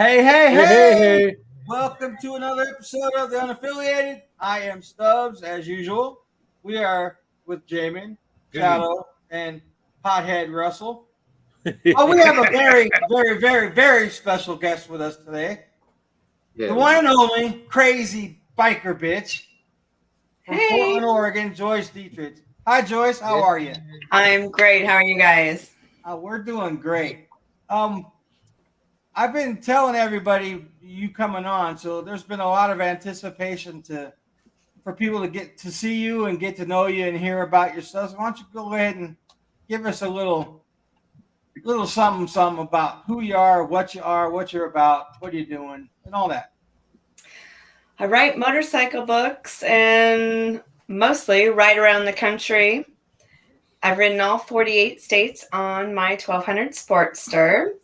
Hey. Welcome to another episode of The Unaffiliated. I am Stubbs, as usual. We are with Jamin, Shadow, and Pothead Russell. We have a very special guest with us today. Yeah. The one and only crazy biker bitch from Portland, Oregon, Joyce Dietrich. Hi, Joyce. How are you? I'm great. How are you guys? We're doing great. I've been telling everybody you coming on, so there's been a lot of anticipation for people to get to see you and get to know you and hear about your stuff. So why don't you go ahead and give us a little something about who you are, what you're about, what are you doing, and all that. I write motorcycle books and mostly ride around the country. I've ridden all 48 states on my 1200 Sportster.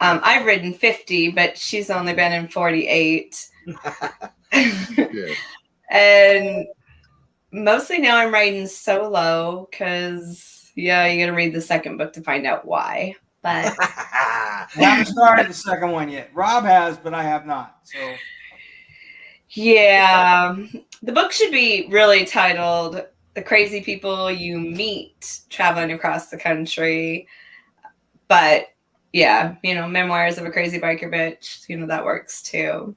I've ridden 50, but she's only been in 48. And mostly now I'm riding solo because, you got to read the second book to find out why. But I haven't started the second one yet. Rob has, but I have not. So yeah, the book should be really titled "The Crazy People You Meet Traveling Across the Country." But yeah, memoirs of a crazy biker bitch, that works too.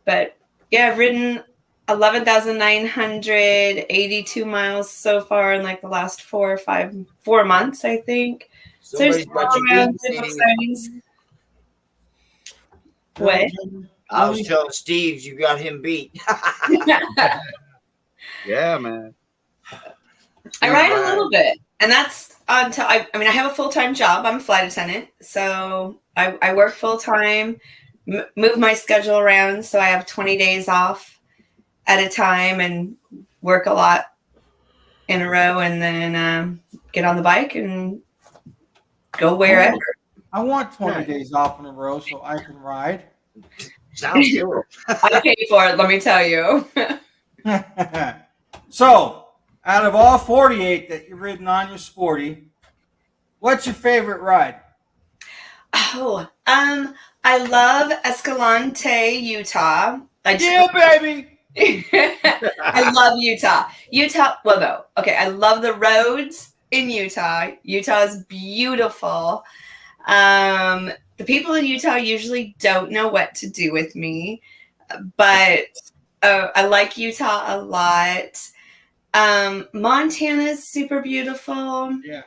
But yeah, I've ridden 11,982 miles so far in like the last 4 months, I think. So there's what? I was telling Steve you got him beat. Yeah, man. I ride a little bit, and that's until I have a full-time job. I'm a flight attendant, so I work full-time, move my schedule around, so I have 20 days off at a time and work a lot in a row, and then get on the bike and go wherever. I want 20 days off in a row so I can ride. Sounds cool. I paid for it, let me tell you. So, out of all 48 that you've ridden on your Sporty, what's your favorite ride? Oh, I love Escalante, Utah. Baby! I love Utah. I love the roads in Utah. Utah is beautiful. The people in Utah usually don't know what to do with me, but I like Utah a lot. Montana is super beautiful. Yeah.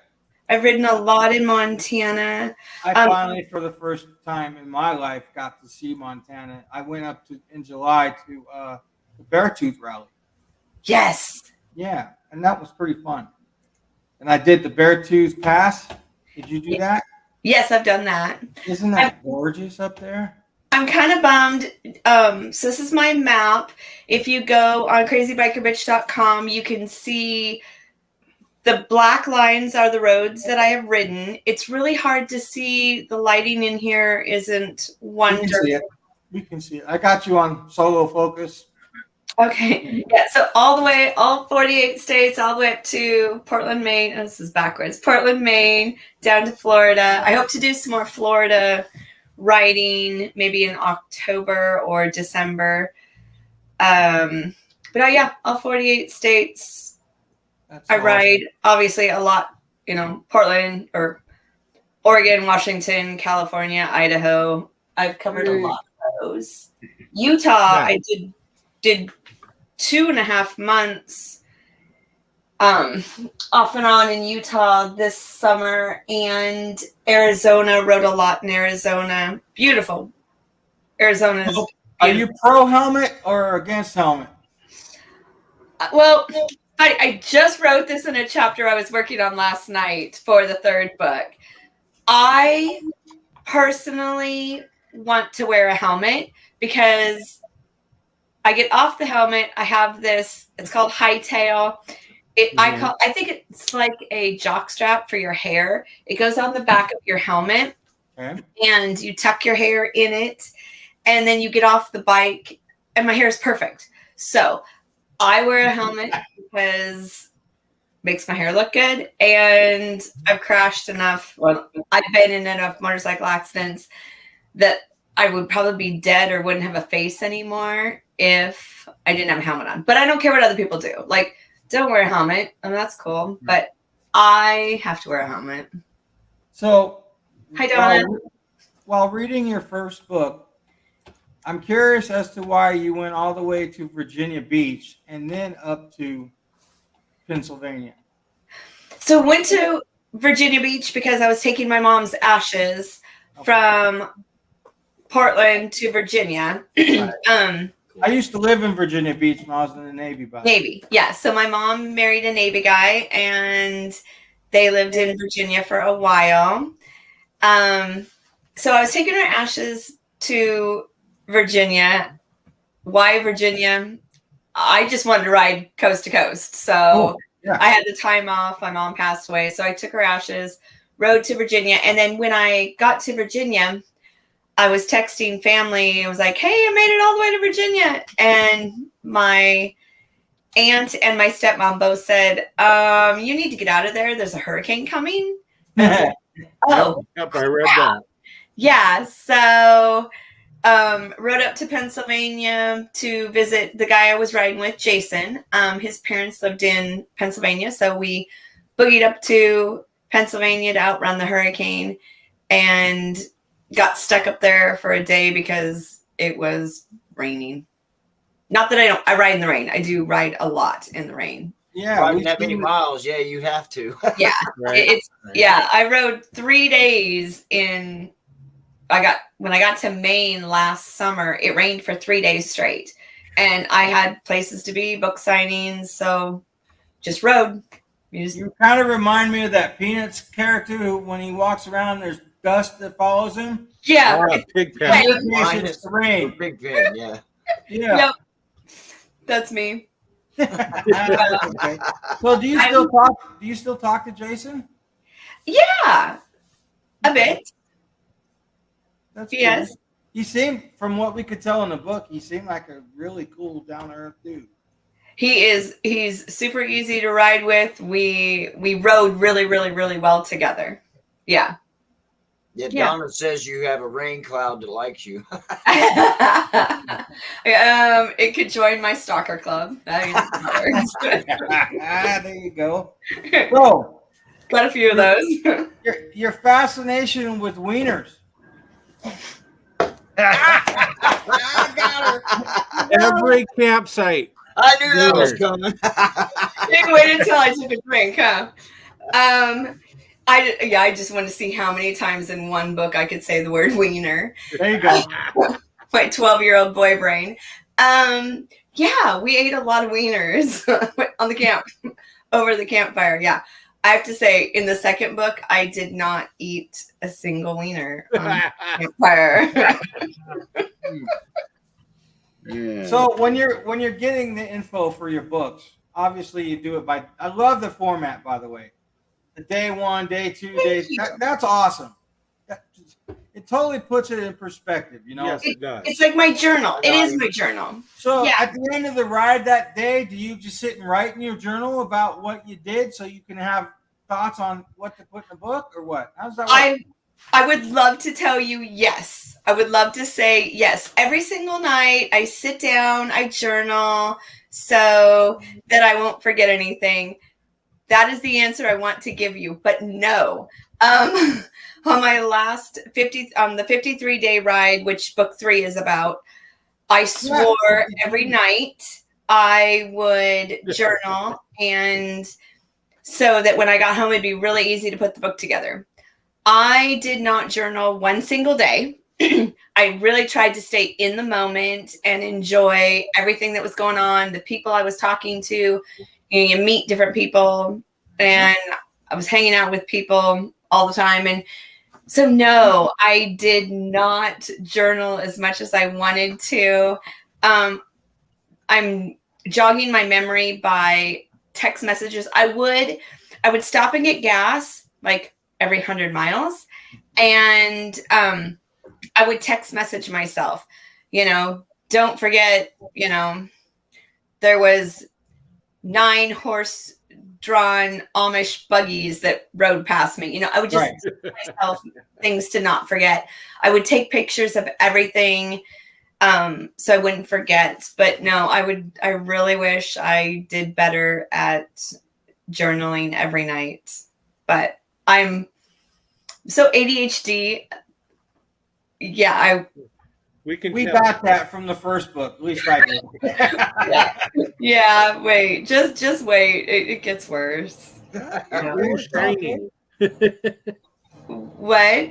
I've ridden a lot in Montana. I finally, for the first time in my life, got to see Montana. I went up in July to the Beartooth Rally. Yes. Yeah, and that was pretty fun. And I did the Beartooth Pass. Did you do that? Yes, I've done that. Isn't that gorgeous up there? I'm kind of bummed. So this is my map. If you go on crazybikerBitch.com, you can see the black lines are the roads that I have ridden. It's really hard to see. The lighting in here isn't wonderful. We can see it. I got you on solo focus. Okay. Yeah. So all 48 states, all the way up to Portland, Maine. Oh, this is backwards. Portland, Maine, down to Florida. I hope to do some more Florida riding maybe in October or December. But all 48 states. That's I ride obviously a lot, Portland or Oregon, Washington, California, Idaho. I've covered a lot of those. Utah, I did 2.5 months off and on in Utah this summer, and Arizona, rode a lot in Arizona. Beautiful. Arizona's beautiful. Are you pro helmet or against helmet? Well, I just wrote this in a chapter I was working on last night for the third book. I personally want to wear a helmet because I get off the helmet. I have this, it's called Hightail. I think it's like a jock strap for your hair. It goes on the back of your helmet, and you tuck your hair in it, and then you get off the bike, and my hair is perfect. So I wear a helmet because it makes my hair look good, and I've crashed enough. Well, I've been in enough motorcycle accidents that I would probably be dead or wouldn't have a face anymore if I didn't have a helmet on. But I don't care what other people do. Like, don't wear a helmet. I mean, that's cool. But I have to wear a helmet. So, Hi, Donna. While reading your first book, I'm curious as to why you went all the way to Virginia Beach and then up to Pennsylvania. So went to Virginia Beach because I was taking my mom's ashes from Portland to Virginia. I used to live in Virginia Beach when I was in the Navy. Navy, yeah. So my mom married a Navy guy, and they lived in Virginia for a while. So I was taking her ashes to Virginia. Why Virginia? I just wanted to ride coast to coast. So I had the time off. My mom passed away. So I took her ashes, rode to Virginia. And then when I got to Virginia, I was texting family. I was like, hey, I made it all the way to Virginia. And my aunt and my stepmom both said, you need to get out of there. There's a hurricane coming. Oh, Yep, I read that. Yeah. So rode up to Pennsylvania to visit the guy I was riding with, Jason. His parents lived in Pennsylvania. So we boogied up to Pennsylvania to outrun the hurricane and got stuck up there for a day because it was raining. Not that I ride in the rain. I do ride a lot in the rain. Yeah, Riding that many miles, yeah, you have to. Yeah, Right. I rode 3 days when I got to Maine last summer. It rained for 3 days straight, and I had places to be, book signings, so just rode. You kind of remind me of that Peanuts character who, when he walks around, there's dust that follows him. Yeah, Pig pen. It's the rain. Big Pin, yeah. Yeah. Yep. That's me. Okay. So do you still talk to Jason? Yeah, a bit. That's Yes. cool. He seemed, from what we could tell in the book, he seemed like a really cool, down to earth dude. He's super easy to ride with. We rode really, really, really well together. Yeah. Yeah, Yeah. Donna says you have a rain cloud that likes you. It could join my stalker club. There you go. So, Got a few of those. your fascination with wieners. I got her. Every campsite. I knew that was coming. You waited until I took a drink, huh? I just want to see how many times in one book I could say the word wiener. There you go. My 12-year-old boy brain. Yeah, we ate a lot of wieners on the camp, over the campfire. Yeah. I have to say, in the second book, I did not eat a single wiener on the campfire. Yeah. So when you're getting the info for your books, obviously you do it by. I love the format, by the way. The day 1, day 2, days. That's awesome. It totally puts it in perspective, you know. Yes, it does. It's like my journal. It is my journal. So Yeah. at the end of the ride that day, do you just sit and write in your journal about what you did so you can have thoughts on what to put in the book, or what? How does that work? I would love to tell you yes. I would love to say yes. Every single night I sit down, I journal so that I won't forget anything. That is the answer I want to give you, but no. On my last the 53-day ride, which book 3 is about, I swore every night I would journal, and so that when I got home, it'd be really easy to put the book together. I did not journal one single day. I really tried to stay in the moment and enjoy everything that was going on, the people I was talking to. You meet different people, and I was hanging out with people all the time. And so, no, I did not journal as much as I wanted to. I'm jogging my memory by text messages. I would stop and get gas like every 100 miles. And I would text message myself, don't forget, there was 9 horse drawn Amish buggies that rode past me. You know, I would just give myself things to not forget. I would take pictures of everything so I wouldn't forget. But no, I really wish I did better at journaling every night. But I'm so ADHD. Yeah, We can We tell. got that from the first book. At least I did. yeah. Wait, just wait. It gets worse. Oh, shiny. What?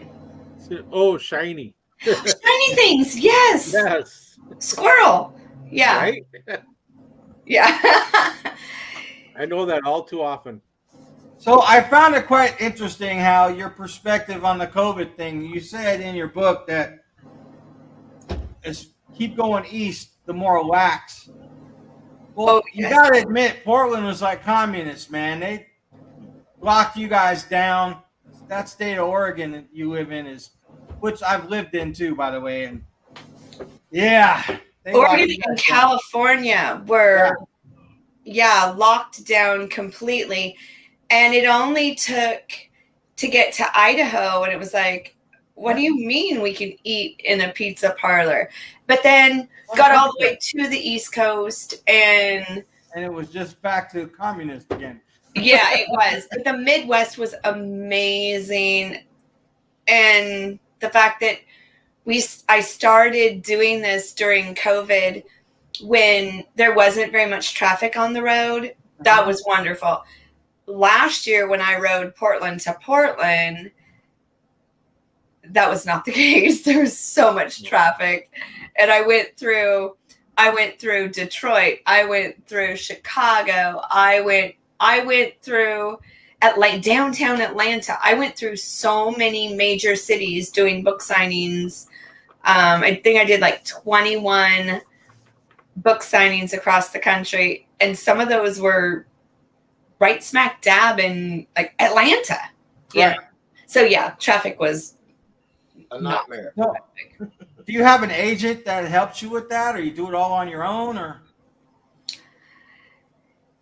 Oh, shiny. Shiny things. Yes. Yes. Squirrel. Yeah. Right? Yeah. I know that all too often. So I found it quite interesting how your perspective on the COVID thing. You said in your book that as keep going east, the more lax. Well, you got to admit, Portland was like communists, man. They locked you guys down. That state of Oregon that you live in is, which I've lived in too, by the way. And yeah, Oregon and California were, locked down completely. And it only took to get to Idaho, and it was like, what do you mean we can eat in a pizza parlor? But then got all the way to the East Coast, and it was just back to communist again. Yeah, it was. But the Midwest was amazing. And the fact that I started doing this during COVID when there wasn't very much traffic on the road, that was wonderful. Last year when I rode Portland to Portland, that was not the case. There was so much traffic. And I went through Detroit. I went through Chicago. I went through downtown Atlanta. I went through so many major cities doing book signings. I think I did like 21 book signings across the country. And some of those were right smack dab in like Atlanta. Yeah. Right. So yeah, traffic was A nightmare. No. Do you have an agent that helps you with that, or you do it all on your own, or?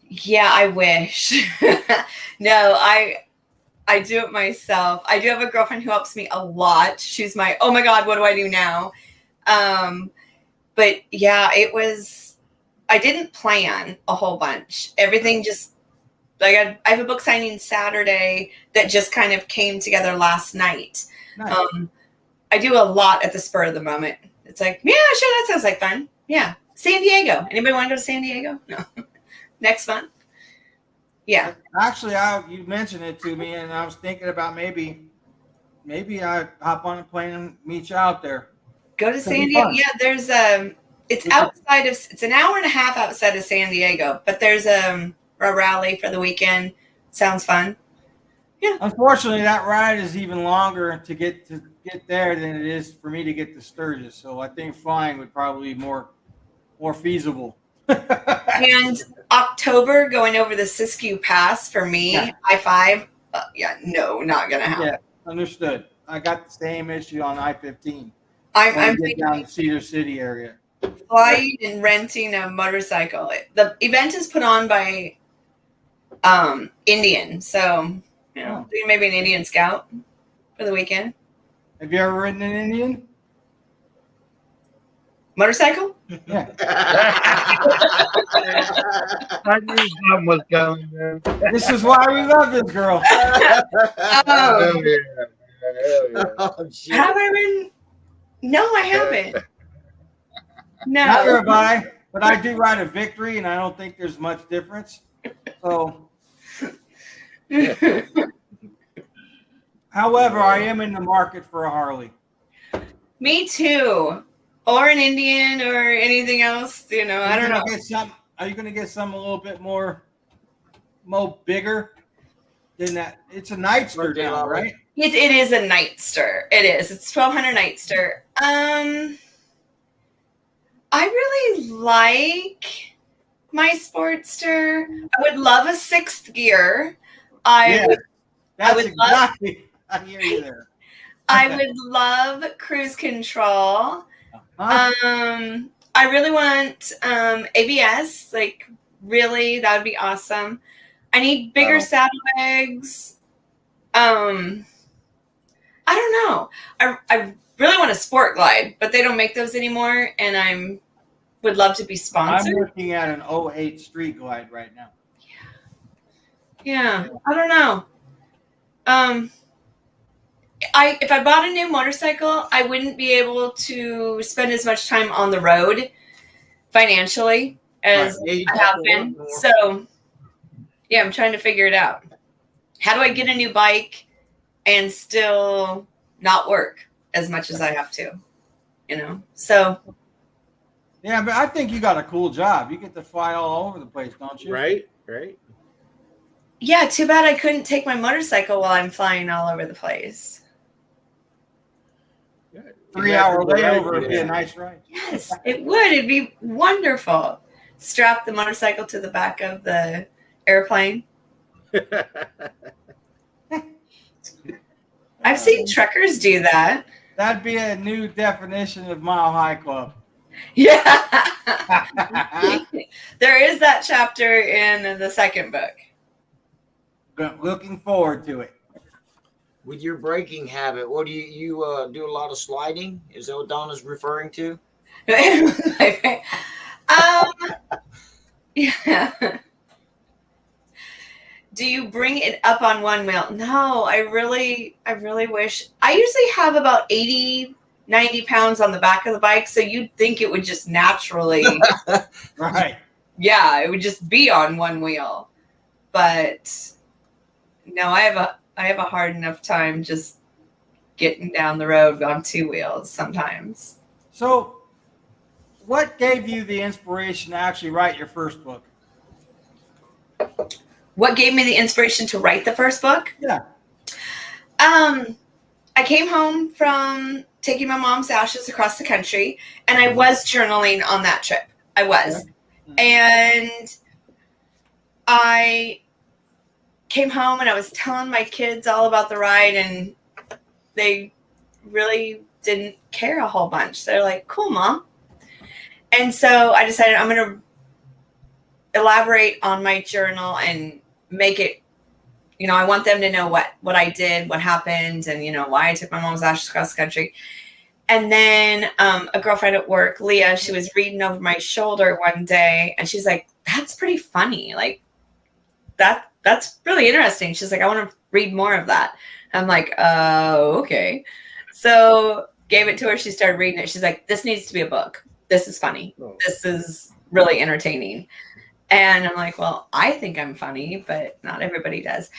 Yeah, I wish. No, I do it myself. I do have a girlfriend who helps me a lot. She's my, oh my God, what do I do now? But yeah, I didn't plan a whole bunch. Everything just, like I have a book signing Saturday that just kind of came together last night. Nice. I do a lot at the spur of the moment. It's like, yeah, sure, that sounds like fun. Yeah. San Diego. Anybody want to go to San Diego? No. Next month. Yeah. Actually, you mentioned it to me, and I was thinking about maybe I hop on a plane and meet you out there. Go to San Diego. Yeah, there's it's an hour and a half outside of San Diego, but there's a rally for the weekend. Sounds fun. Yeah. Unfortunately, that ride is even longer to get there than it is for me to get to Sturgis. So I think flying would probably be more feasible. And October going over the Siskiyou Pass for me, I-5. No, not gonna happen. Yeah, understood. I got the same issue on I-15. I'm get down to Cedar City area. flying and renting a motorcycle. The event is put on by Indian, so maybe an Indian scout for the weekend. Have you ever ridden an Indian? Motorcycle? Yeah. I knew something was coming, man. This is why we love this girl. Oh, Hell yeah. Hell yeah. Oh, shit. have I ridden? No, I haven't. Neither No. have I, but I do ride a Victory, and I don't think there's much difference. So, however, I am in the market for a Harley. Me too. Or an Indian or anything else. I don't know. Are you going to get some a little bit more bigger than that? It's a Nightster now, right? It is a Nightster. It is. It's 1200 Nightster. I really like my Sportster. I would love a 6th gear. I hear you there. I would love cruise control. I really want ABS. Like, really, that would be awesome. I need bigger Oh. saddlebags. I don't know. I really want a Sport Glide, but they don't make those anymore, and would love to be I'm sponsored. looking at an 08 Street Glide right now. Yeah, I don't know. If I bought a new motorcycle, I wouldn't be able to spend as much time on the road financially as Yeah, you'd I have have to been. work more. So, yeah, I'm trying to figure it out. How do I get a new bike and still not work as much as I have to? You know, so Yeah, but I think you got a cool job. You get to fly all over the place, don't you? Right. yeah, too bad I couldn't take my motorcycle while I'm flying all over the place. Yeah. 3-hour Right. layover would be Yeah. a nice ride. Yes, it would. It'd be wonderful. Strap the motorcycle to the back of the airplane. I've seen truckers do that. That'd be a new definition of Mile High Club. Yeah. There is that chapter in the second book. Looking forward to it. With your braking habit, what do you do a lot of sliding? Is that what Donna's referring to? Yeah. Do you bring it up on one wheel? No, I really wish. I usually have about 80, 90 pounds on the back of the bike, so you'd think it would just naturally, Right. yeah, it would just be on one wheel. But no, I have a hard enough time just getting down the road on two wheels sometimes. So, what gave you the inspiration to actually write your first book? What gave me the inspiration to write the first book? Yeah. I came home from taking my mom's ashes across the country, and I was journaling on that trip. I was. And I came home and I was telling my kids all about the ride, and they really didn't care a whole bunch. They're like, cool, Mom. And so I decided I'm going to elaborate on my journal and make it, you know, I want them to know what I did, what happened, and, you know, why I took my mom's ashes across the country. And then a girlfriend at work, Leah, she was reading over my shoulder one day, and she's like, that's pretty funny. Like, that's really interesting. She's like, I want to read more of that. I'm like, okay. So gave it to her. She started reading it. She's like, this needs to be a book. This is funny. Oh. This is really entertaining. And I'm like, well, I think I'm funny, but not everybody does.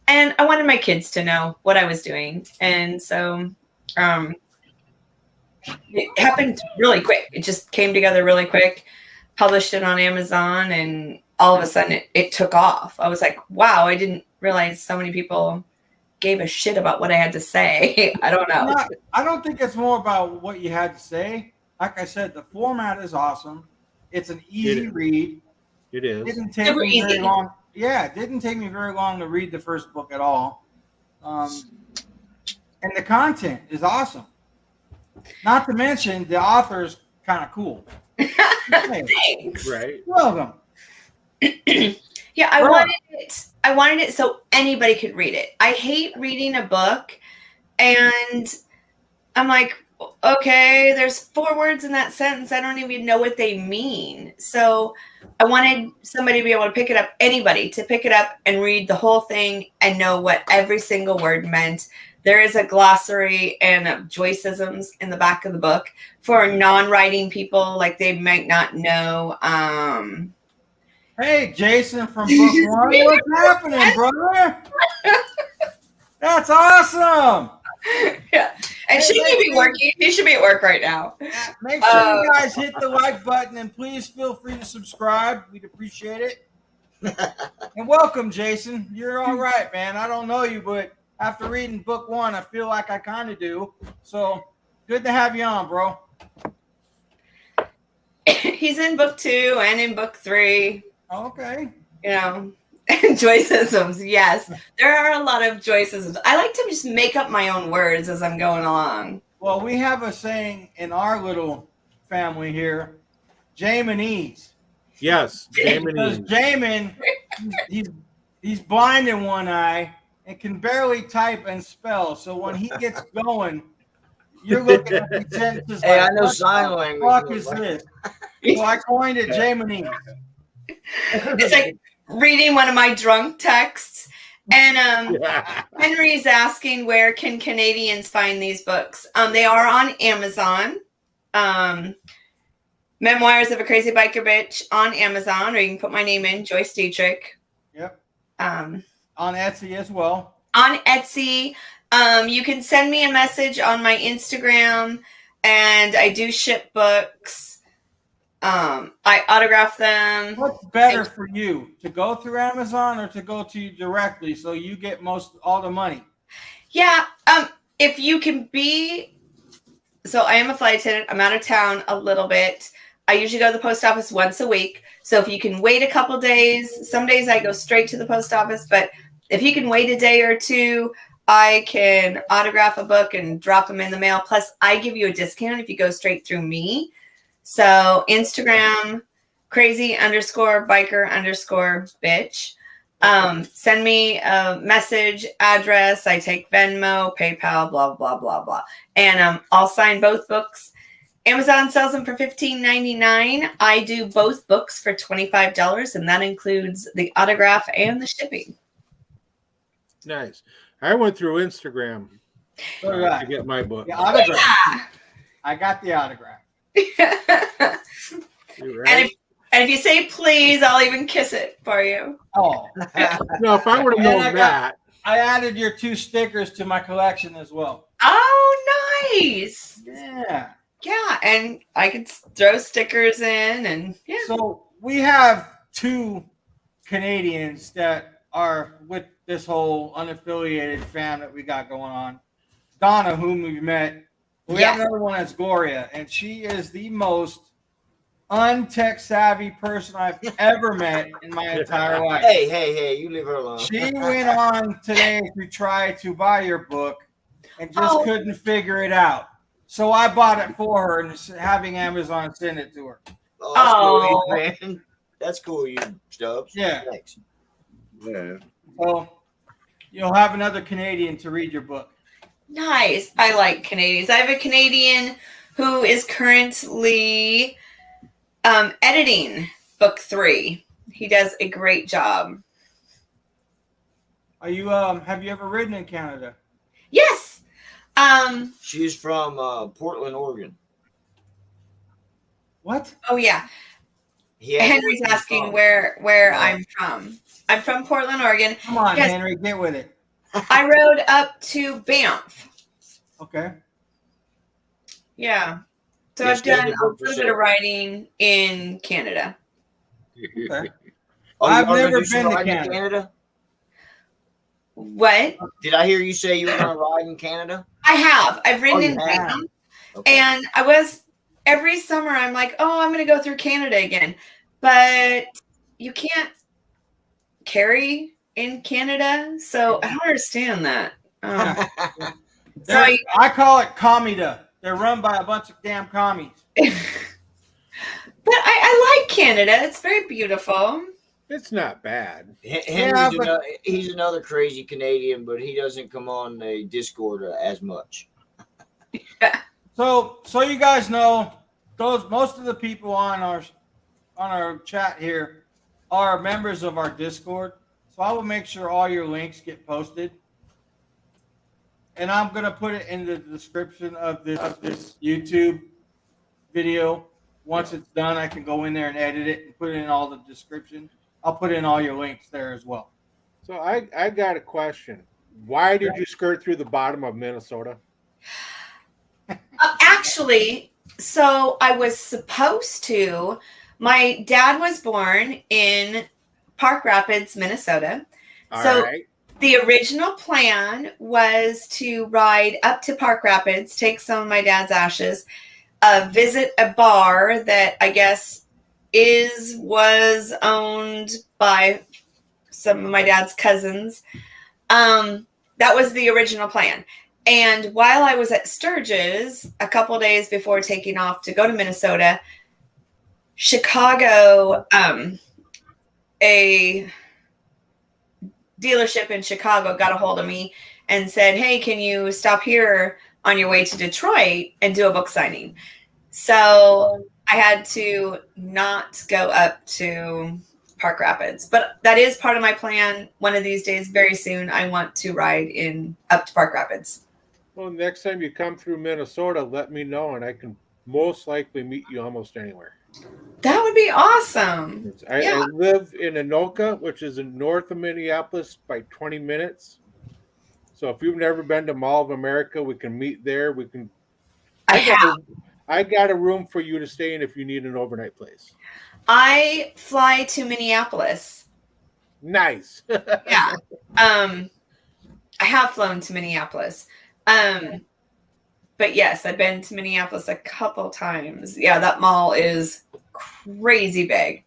And I wanted my kids to know what I was doing. And so it happened really quick. It just came together really quick. Published it on Amazon, and all of a sudden it took off. I was like, wow, I didn't realize so many people gave a shit about what I had to say. I don't know. I don't think it's more about what you had to say. Like I said, the format is awesome. It's an easy read. It is. Didn't take Super me very easy. long. Yeah, it didn't take me very long to read the first book at all. And the content is awesome. Not to mention the author's kind of cool. Hey, Thanks. Right. welcome. Yeah, I wanted it so anybody could read it. I hate reading a book and I'm like, okay, there's 4 words in that sentence. I don't even know what they mean. So I wanted somebody to be able to pick it up, anybody to pick it up and read the whole thing and know what every single word meant. There is a glossary and Joyceisms in the back of the book for non-writing people, like they might not know. Hey, Jason from Book One. What's happening, brother? That's awesome. Yeah. And she should be working. He should be at work right now. Make sure you guys hit the like button and please feel free to subscribe. We'd appreciate it. And welcome, Jason. You're all right, man. I don't know you, but after reading Book One, I feel like I kind of do. So good to have you on, bro. He's in book 2 and in book 3. Okay. You know, Joyceisms. Yes, there are a lot of Joyceisms. I like to just make up my own words as I'm going along. Well, we have a saying in our little family here, Jaminese. Yes. Because Jamin. Jamin, he's He's blind in one eye and can barely type and spell. So when he gets going, you're looking at the sentences Hey, like, I know what sign the language. fuck is this? So I coined it Jaminese. It's like reading one of my drunk texts. And Henry's asking, where can Canadians find these books? They are on Amazon. Memoirs of a Crazy Biker Bitch on Amazon, or you can put my name in, Joyce Dietrich. Yep. On On Etsy as well. Etsy. You can send me a message on my Instagram, and I do ship books. I autograph them. What's better for you, to go through Amazon or to go to you directly so you get all the money? Yeah. If you can be, so I am a flight attendant. I'm out of town a little bit. I usually go to the post office once a week. So if you can wait a couple days, some days I go straight to the post office, but if you can wait a day or two, I can autograph a book and drop them in the mail. Plus, I give you a discount if you go straight through me. So Instagram, crazy_biker_bitch. Send me a message, address. I take Venmo, PayPal, blah, blah, blah, blah. And I'll sign both books. Amazon sells them for $15.99. I do both books for $25, and that includes the autograph and the shipping. Nice. I went through Instagram So did I. to get my book. The autograph. Yeah. I got the autograph. You And right? if you say please, I'll even kiss it for you. Oh, No, if I would have And I known got- that, I added your 2 stickers to my collection as well. Oh, nice. Yeah. Yeah, and I could throw stickers in, and yeah. So we have 2 Canadians that are with this whole unaffiliated fam that we got going on. Donna, whom we've met. We have Yeah. another one that's Gloria, and she is the most untech savvy person I've ever met in my entire life. Hey, you leave her alone. She went on today to try to buy your book and just Oh. couldn't figure it out. So I bought it for her and having Amazon send it to her. Oh, that's cool, Oh. man. That's cool, you Stubbs. Yeah. Thanks. Yeah. So you'll have another Canadian to read your book. Nice. I like Canadians. I have a Canadian who is currently editing book 3. He does a great job. Are you have you ever ridden in Canada? Yes. She's from Portland, Oregon. What? Oh yeah. He asked Henry's where she's asking from. where I'm from. I'm from Portland, Oregon. Come on, Yes. Henry, get with it. I rode up to Banff. Okay. Yeah. So Yes, I've done there's a a book for little bit sale. of riding in Canada. Okay. Oh, you I've are gonna never do some been to riding in Canada. Canada? What? Did I hear you say you were going to ride in Canada? I have. I've ridden Oh, you in have? Banff. Okay. And I was every summer I'm like, oh, I'm gonna go through Canada again. But you can't carry in Canada. So I don't understand that. So I call it commida. They're run by a bunch of damn commies. but I like Canada. It's very beautiful. it's not bad. Yeah, but- He's another crazy Canadian, but he doesn't come on the Discord as much. So you guys know, most of the people on our chat here are members of our Discord. So I will make sure all your links get posted, and I'm gonna put it in the description of this YouTube video. Once it's done, I can go in there and edit it and put it in all the description. I'll put in all your links there as well. So I got a question. Why did you skirt through the bottom of Minnesota? Actually, so I was supposed to. My dad was born in Park Rapids, Minnesota. All So- right. The original plan was to ride up to Park Rapids, take some of my dad's ashes, visit a bar that I guess was owned by some of my dad's cousins. That was the original plan. And while I was at Sturgis, a couple days before taking off to go to Minnesota, Chicago, a dealership in Chicago got a hold of me and said, "Hey, can you stop here on your way to Detroit and do a book signing?" So I had to not go up to Park Rapids, but that is part of my plan. One of these days, very soon, I want to ride up to Park Rapids. Well, next time you come through Minnesota, let me know, and I can most likely meet you almost anywhere. That would be awesome. I live in Anoka, which is in north of Minneapolis by 20 minutes. So if you've never been to Mall of America, we can meet there. We can. I got a room for you to stay in if you need an overnight place. I fly to Minneapolis. Nice. Yeah. I have flown to Minneapolis. But yes, I've been to Minneapolis a couple times. Yeah, that mall is crazy big.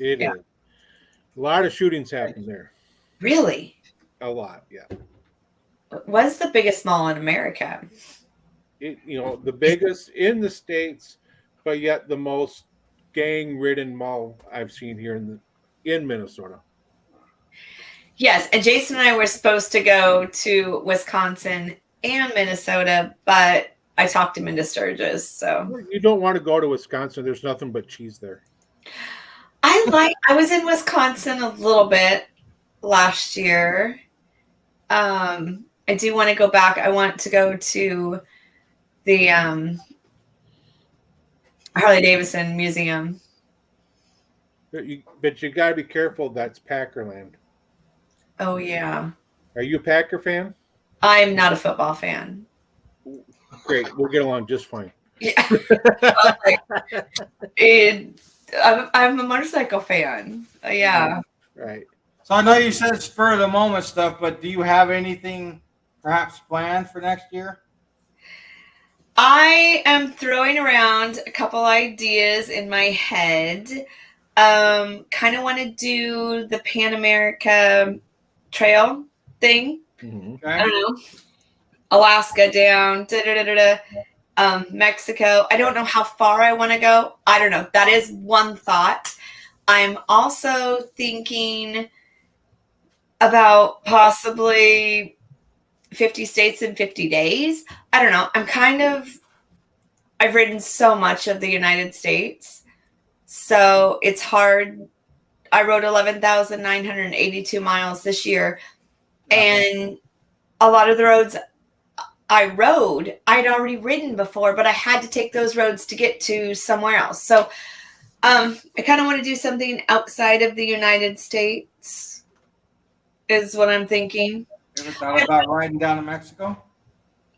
It is. A lot of shootings happen there. Really? A lot, yeah. What's the biggest mall in America? The biggest in the States, but yet the most gang-ridden mall I've seen here in Minnesota. Yes, and Jason and I were supposed to go to Wisconsin and Minnesota, but I talked him into Sturgis. So You don't want to go to Wisconsin. There's nothing but cheese there. I was in Wisconsin a little bit last year. I do want to go back. I want to go to the Harley Davidson Museum. But you got to be careful. That's Packerland. Oh, yeah. Are you a Packer fan? I'm not a football fan. Great. We'll get along just fine. Yeah. I'm a motorcycle fan. Yeah. Right. So I know you said spur of the moment stuff, but do you have anything perhaps planned for next year? I am throwing around a couple ideas in my head. Kind of want to do the Pan America Trail thing. Mm-hmm. Okay. I don't know. Alaska down, Mexico. I don't know how far I want to go. I don't know. That is one thought. I'm also thinking about possibly 50 states in 50 days. I don't know. I've ridden so much of the United States, so it's hard. I rode 11,982 miles this year, and a lot of the roads I rode, I'd already ridden before, but I had to take those roads to get to somewhere else. So I kind of want to do something outside of the United States is what I'm thinking. You ever thought about riding down to Mexico?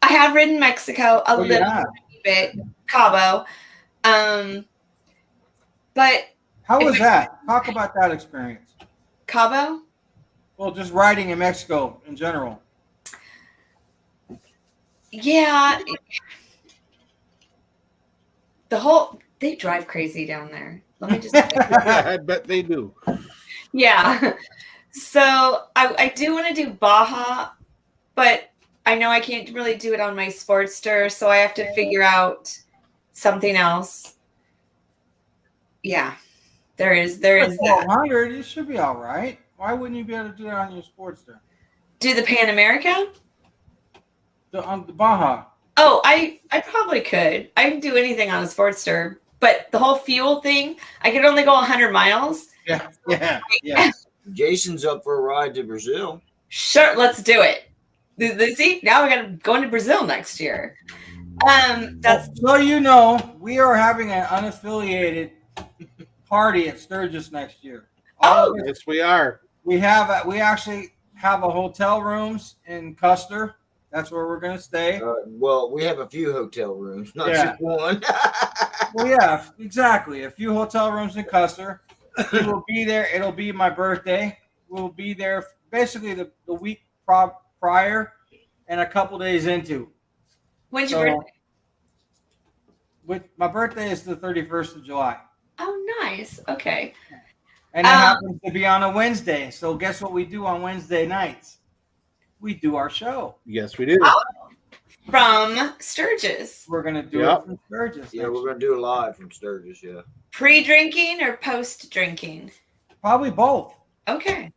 I have ridden Mexico a little Yeah. bit, Cabo. But How was that? Talk about that experience. Cabo? Well, just riding in Mexico in general. Yeah. They drive crazy down there. Let me just I bet they do. Yeah. So I do want to do Baja, but I know I can't really do it on my Sportster, so I have to figure out something else. Yeah. There is that. 100, you should be all right. Why wouldn't you be able to do that on your Sportster? Do the Pan America? On the Baja. Oh, I probably could. I can do anything on a Sportster, but the whole fuel thing, I could only go 100 miles. Yeah. Jason's up for a ride to Brazil. Sure, let's do it. See, now we got to go into Brazil next year. That's So you know, we are having an unaffiliated party at Sturgis next year. All of us- Yes, we are. we actually have a hotel rooms in Custer. That's where we're gonna stay. Well, we have a few hotel rooms, not Yeah. just one. Well, yeah, exactly. A few hotel rooms in Custer. We will be there. It'll be my birthday. We'll be there basically the week prior and a couple days into. when's your birthday? My birthday is the 31st of July. Oh, nice. Okay. And it happens to be on a Wednesday. So guess what we do on Wednesday nights? We do our show. Yes, we do. From Sturgis. We're gonna do Yep. it from Sturgis. Yeah, we're gonna do a live from Sturgis. Yeah. Pre-drinking or post-drinking? Probably both. Okay.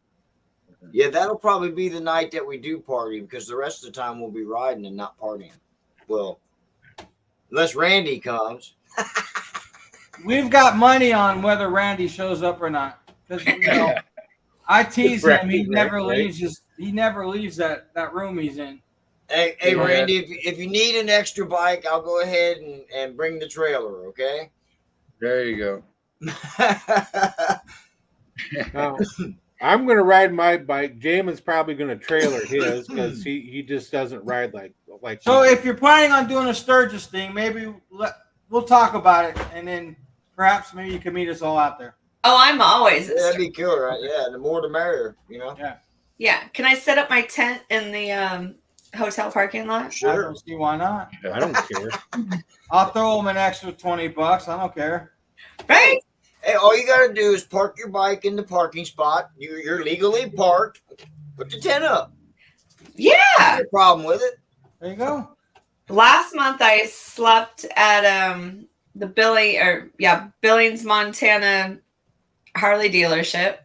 Yeah, that'll probably be the night that we do party because the rest of the time we'll be riding and not partying. Well, unless Randy comes. We've got money on whether Randy shows up or not. Because I tease him. He never leaves. He never leaves that room he's in. Hey, Yeah. Randy, if you need an extra bike, I'll go ahead and bring the trailer, okay? There you go. Now, I'm going to ride my bike. Jamin's probably going to trailer his because he just doesn't ride like. So if you're planning on doing a Sturgis thing, maybe we'll talk about it, and then perhaps maybe you can meet us all out there. Oh, I'm always. Yeah, that'd be killer, right? Yeah, the more the merrier, you know? Yeah. Can I set up my tent in the hotel parking lot? I Sure. don't see why not. I don't care. I'll throw him an extra $20. I don't care. Right. Hey, all you got to do is park your bike in the parking spot. You're legally parked. Put the tent up. Yeah. No problem with it. There you go. Last month I slept at the Billings, Montana Harley dealership,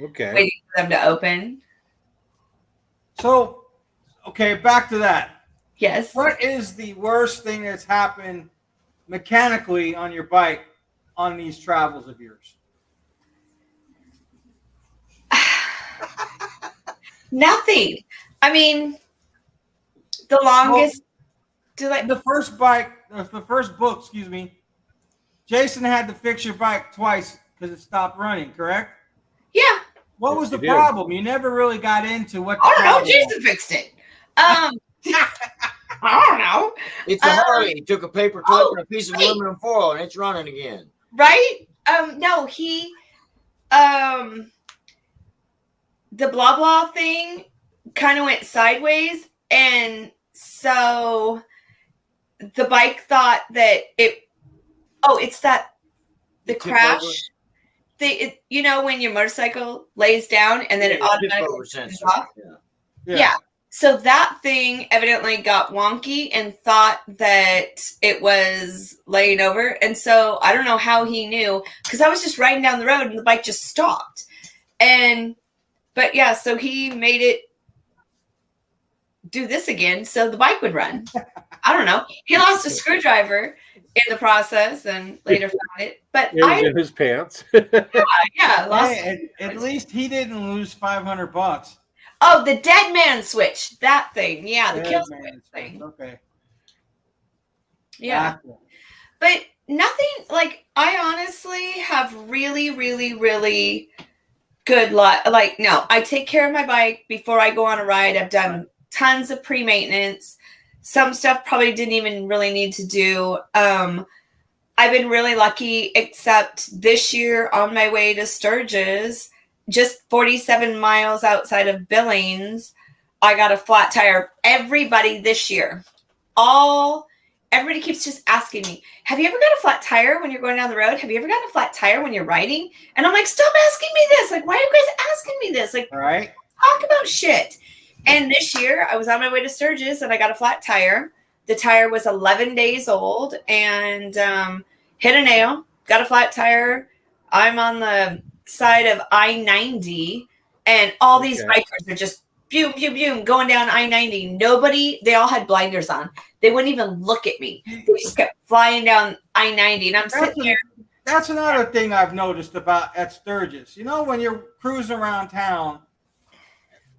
Okay. waiting for them to open. So, okay, back to that. Yes. What is the worst thing that's happened mechanically on your bike on these travels of yours? Nothing. I mean, the longest. The first book, excuse me, Jason had to fix your bike twice because it stopped running, correct? Yeah. What was the He did. problem? You never really got into what the I don't know. problem Jason fixed it. I don't know. It's a Harley. He took a paper clip Oh, and a piece of wait. aluminum foil, and it's running again. Right? No, he the blah blah thing kind of went sideways, and so the bike thought that it's that the Tip crash over. you know when your motorcycle lays down and then it Yeah, tip automatically over turns sensor. off. Yeah. Yeah. So that thing evidently got wonky and thought that it was laying over. And so I don't know how he knew because I was just riding down the road and the bike just stopped. But yeah, so he made it do this again so the bike would run. I don't know. He lost a screwdriver in the process and later found it. But It was in his pants. lost. Hey, at least he didn't lose $500. Oh, the dead man switch. That thing. Yeah, the Dead kill man switch thing. Okay. Yeah. Gotcha. But nothing like I honestly have really, really, really good luck. Like, no, I take care of my bike before I go on a ride. I've done tons of pre-maintenance. Some stuff probably didn't even really need to do. I've been really lucky, except this year on my way to Sturgis, just 47 miles outside of Billings, I got a flat tire. Everybody this year, everybody keeps just asking me, have you ever got a flat tire when you're going down the road? Have you ever gotten a flat tire when you're riding? And I'm like, stop asking me this. Like, why are you guys asking me this? Like, All right. talk about shit. And this year I was on my way to Sturgis and I got a flat tire. The tire was 11 days old and hit a nail, got a flat tire. I'm on the side of I-90 and all these bikers are just boom, boom, boom, going down I-90. They all had blinders on. They wouldn't even look at me. They just kept flying down I-90 and I'm sitting there. That's another thing I've noticed about at Sturgis. You know, when you're cruising around town,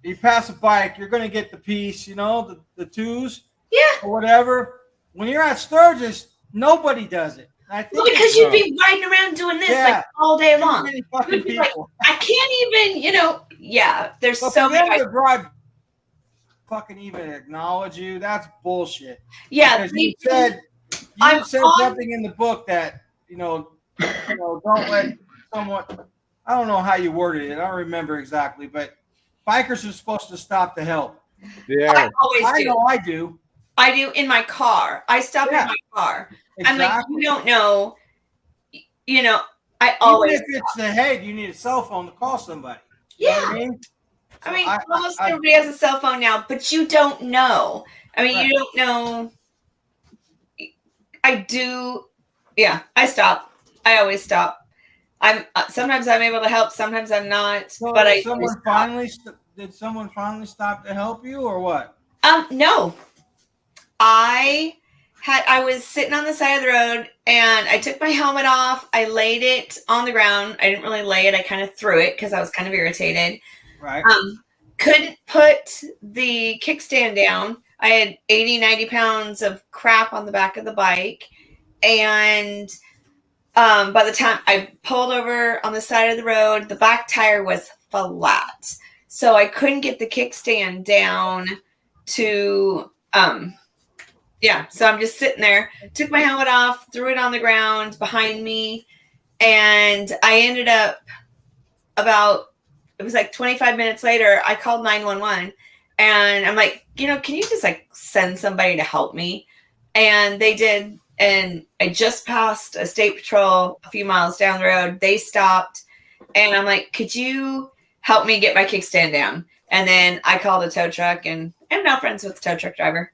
you pass a bike, you're going to get the piece, you know, the twos Yeah. or whatever. When you're at Sturgis, nobody does it. I think Well, because you'd be riding around doing this like all day too long. many fucking You'd be like, people. I can't even, there's But so for them many. to drive, fucking even acknowledge you, that's bullshit. Yeah, Because they you do. said I'm on- something in the book that don't let someone. I don't know how you worded it. I don't remember exactly, but bikers are supposed to stop to help. Yeah. I always I do. know I do. I do in my car. I stop Yeah. in my car. Exactly. I'm like, you don't know. I Even always. if it's the head, you need a cell phone to call somebody. You know Yeah. what I mean? I mean, So almost everybody has a cell phone now, but you don't know. I mean, you don't know. I do. Yeah, I stop. I always stop. I'm sometimes I'm able to help, sometimes I'm not. So but did someone finally stop to help you, or what? No. I was sitting on the side of the road and I took my helmet off. I laid it on the ground. I didn't really lay it. I kind of threw it because I was kind of irritated. Right. Couldn't put the kickstand down. I had 80, 90 pounds of crap on the back of the bike. And by the time I pulled over on the side of the road, the back tire was flat. So I couldn't get the kickstand down to, so I'm just sitting there, took my helmet off, threw it on the ground behind me. And I ended up it was like 25 minutes later, I called 911 and I'm like, can you just like send somebody to help me? And they did. And I just passed a state patrol a few miles down the road. They stopped and I'm like, could you help me get my kickstand down? And then I called a tow truck and I'm now friends with the tow truck driver.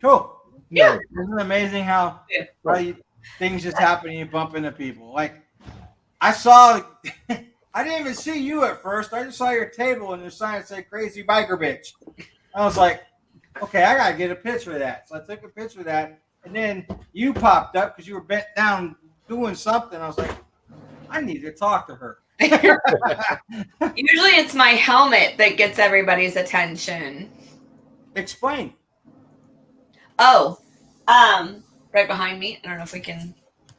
Cool. Yeah. Isn't it amazing how things just happen and you bump into people? Like, I saw, I didn't even see you at first. I just saw your table and your sign said crazy biker bitch. I was like, okay, I got to get a picture of that. So I took a picture of that. And then you popped up because you were bent down doing something. I was like, I need to talk to her. Usually it's my helmet that gets everybody's attention. Explain. Oh, right behind me. I don't know if we can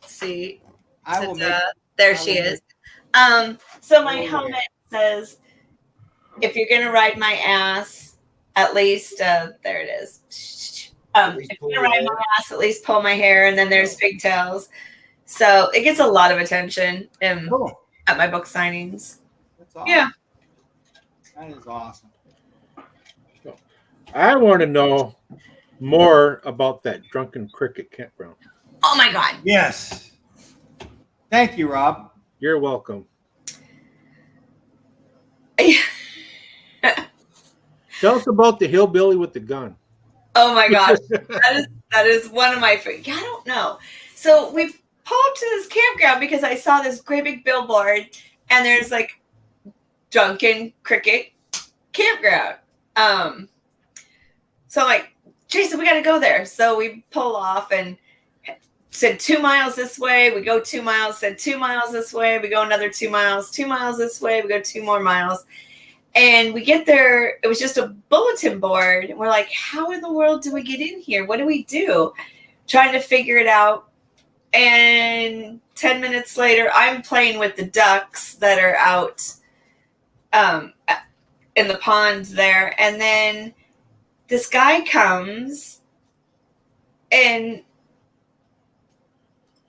see. There she is. So my helmet says, if you're going to ride my ass, at least, there it is. If you're going to ride my ass, at least pull my hair. And then there's pigtails. So it gets a lot of attention at my book signings. That's awesome. Yeah. That is awesome. I want to know more about that Drunken Cricket campground. Oh my God. Yes. Thank you, Rob. You're welcome. Tell us about the hillbilly with the gun. Oh my gosh. that is one of my favorite. I don't know. So we pulled to this campground because I saw this great big billboard and there's like Drunken Cricket campground. So I'm like, Jason, we got to go there. So we pull off and said 2 miles this way. We go 2 miles, said 2 miles this way. We go another 2 miles, 2 miles this way. We go 2 more miles. And we get there. It was just a bulletin board. And we're like, how in the world do we get in here? What do we do? Trying to figure it out. And 10 minutes later, I'm playing with the ducks that are out in the pond there. And then this guy comes and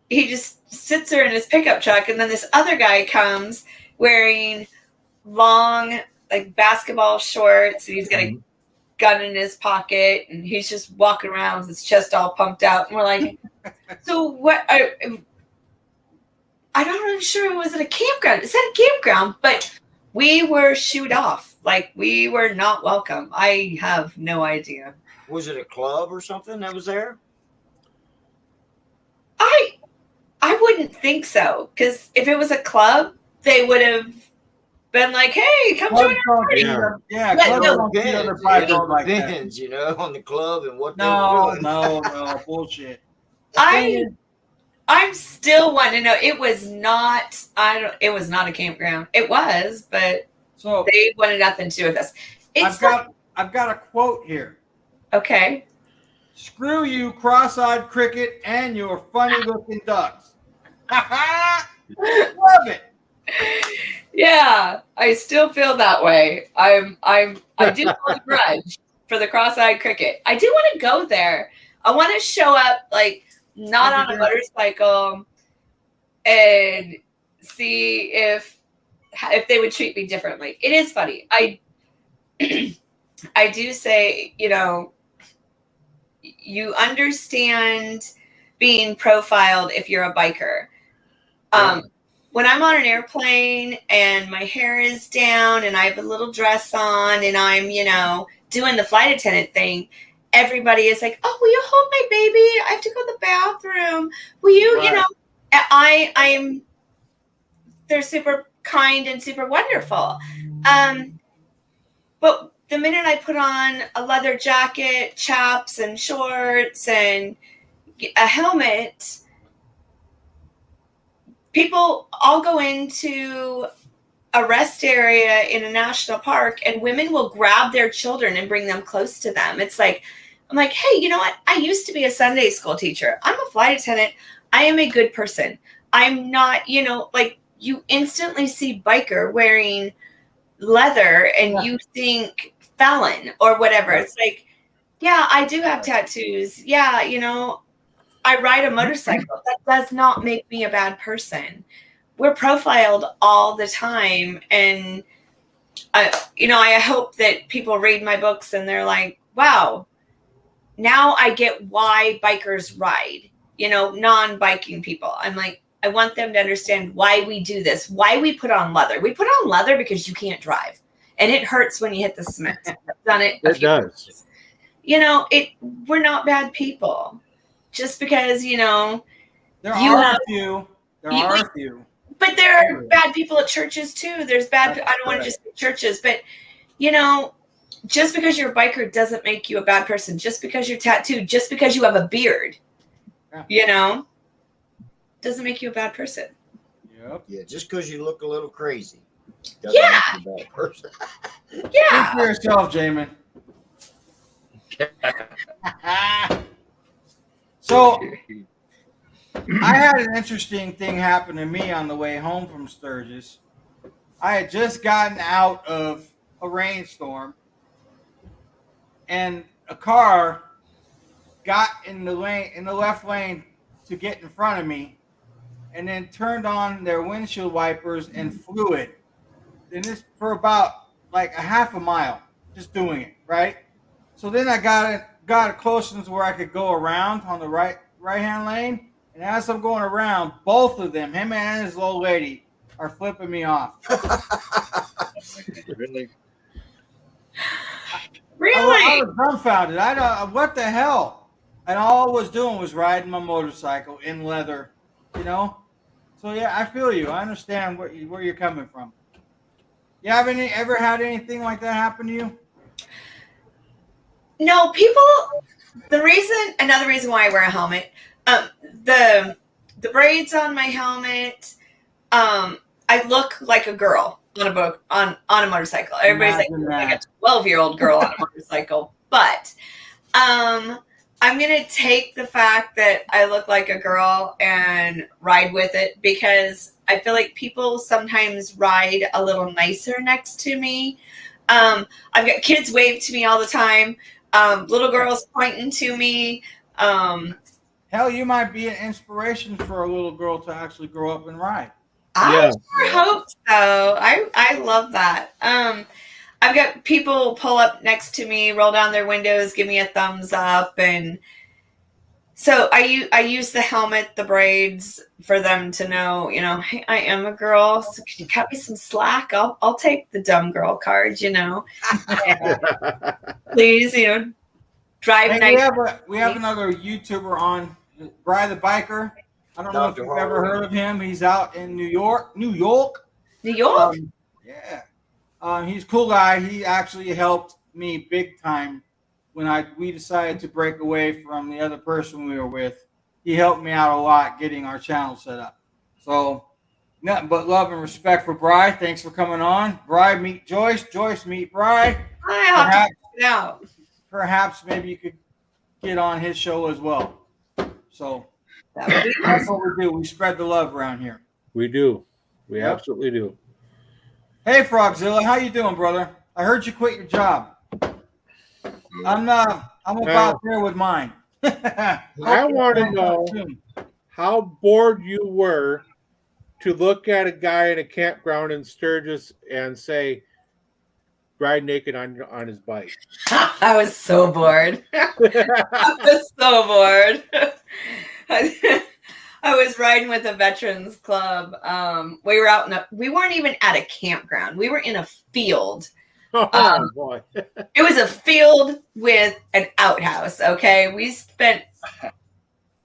he just sits there in his pickup truck. And then this other guy comes wearing long, like basketball shorts. And he's got a gun in his pocket and he's just walking around with his chest all pumped out. And we're like, so what? I'm not really sure. Was it a campground? It said a campground, but we were shooed off. Like, we were not welcome. I have no idea. Was it a club or something that was there? I wouldn't think so, because if it was a club, they would have been like, "Hey, come join our party." Yeah, But no, on the club and what no, they were doing. no, bullshit. I'm still wanting to know. It was not. It was not a campground. It was, but So they wanted nothing to do with us. I've got a quote here. Okay. Screw you, cross-eyed cricket, and your funny-looking ducks. Love it. Yeah, I still feel that way. I do hold a grudge for the cross-eyed cricket. I do want to go there. I want to show up, like, not on a motorcycle and see if they would treat me differently. It is funny. I do say, you understand being profiled if you're a biker. When I'm on an airplane and my hair is down and I have a little dress on and I'm, doing the flight attendant thing, everybody is like, "Oh, will you hold my baby? I have to go to the bathroom. Will you, Right. they're super kind and super wonderful. But the minute I put on a leather jacket, chaps and shorts and a helmet, people all go into a rest area in a national park and women will grab their children and bring them close to them. It's like, I'm like, hey, you know what? I used to be a Sunday school teacher. I'm a flight attendant. I am a good person. I'm not, like you instantly see biker wearing leather and you think felon or whatever. It's like, yeah, I do have tattoos. Yeah, I ride a motorcycle. That does not make me a bad person. We're profiled all the time. And, I hope that people read my books and they're like, wow, now I get why bikers ride, non-biking people. I'm like, I want them to understand why we do this, why we put on leather. We put on leather because you can't drive. And it hurts when you hit the cement. I've done it. It does. We're not bad people. Just because, there are a few. There are a few. But there are bad people at churches too. There's bad, I don't want to just say churches, but just because you're a biker doesn't make you a bad person. Just because you're tattooed, just because you have a beard, doesn't make you a bad person. Yep. Yeah, just because you look a little crazy doesn't Yeah. make you a bad person. Yeah. Speak for yourself, Jamin. So I had an interesting thing happen to me on the way home from Sturgis. I had just gotten out of a rainstorm and a car got in the left lane to get in front of me and then turned on their windshield wipers and flew it. And this for about like a half a mile, just doing it, right? So then I got it close enough to where I could go around on the right-hand lane. And as I'm going around, both of them, him and his old lady, are flipping me off. Really? Really? I was dumbfounded. I don't. What the hell? And all I was doing was riding my motorcycle in leather, So yeah, I feel you. I understand where you're coming from. You have ever had anything like that happen to you? No, another reason why I wear a helmet, the braids on my helmet, I look like a girl on a motorcycle. Everybody's like, like a 12-year-old girl on a motorcycle. But I'm going to take the fact that I look like a girl and ride with it because I feel like people sometimes ride a little nicer next to me. I've got kids wave to me all the time. Little girls pointing to me. Hell, you might be an inspiration for a little girl to actually grow up and ride. I sure hope so. I love that. I've got people pull up next to me, roll down their windows, give me a thumbs up, and so I use the helmet, the braids for them to know, hey, I am a girl. So can you cut me some slack? I'll take the dumb girl card, Please, drive Hey, nice. we have another YouTuber on, Bry the Biker. I don't know if you've ever heard of him. He's out in New York. New York? Yeah. He's a cool guy. He actually helped me big time when we decided to break away from the other person we were with. He helped me out a lot getting our channel set up. So nothing but love and respect for Bry. Thanks for coming on. Bry, meet Joyce. Joyce, meet Bry. I have to check it out. Perhaps maybe you could get on his show as well. So That would be that's what we do. We spread the love around here. We do. We Yep. absolutely do. Hey, Frogzilla, how you doing, brother? I heard you quit your job. I'm about there with mine. I want to know how bored you were to look at a guy in a campground in Sturgis and say, ride naked on his bike. I was so bored. I was so bored. I was riding with a veterans club. We were we weren't even at a campground. We were in a field. Oh, boy. It was a field with an outhouse. Okay. We spent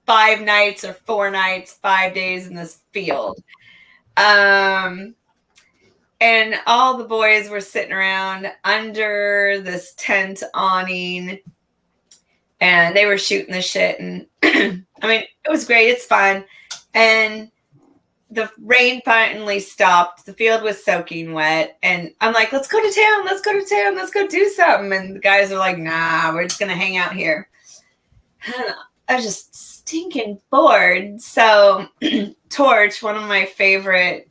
5 nights or 4 nights, 5 days in this field. And all the boys were sitting around under this tent awning, and they were shooting the shit. And I mean, it was great. It's fun. And the rain finally stopped. The field was soaking wet. And I'm like, let's go to town. Let's go to town. Let's go do something. And the guys are like, nah, we're just going to hang out here. And I was just stinking bored. So Torch, one of my favorite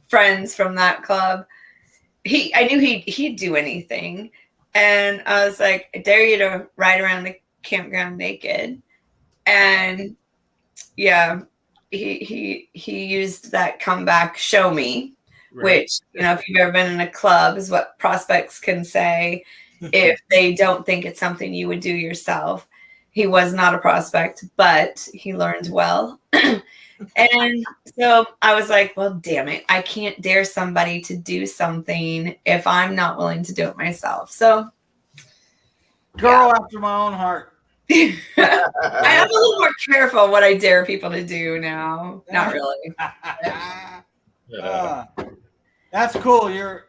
friends from that club, I knew he'd do anything. And I was like, I dare you to ride around the campground naked. And yeah, he used that comeback show me, Right. which, you know, if you've ever been in a club, is what prospects can say if they don't think it's something you would do yourself. He was not a prospect, but he learned well. And so I was like, well, damn it. I can't dare somebody to do something if I'm not willing to do it myself. So Girl after my own heart. I am a little more careful what I dare people to do now. Not really. That's cool. You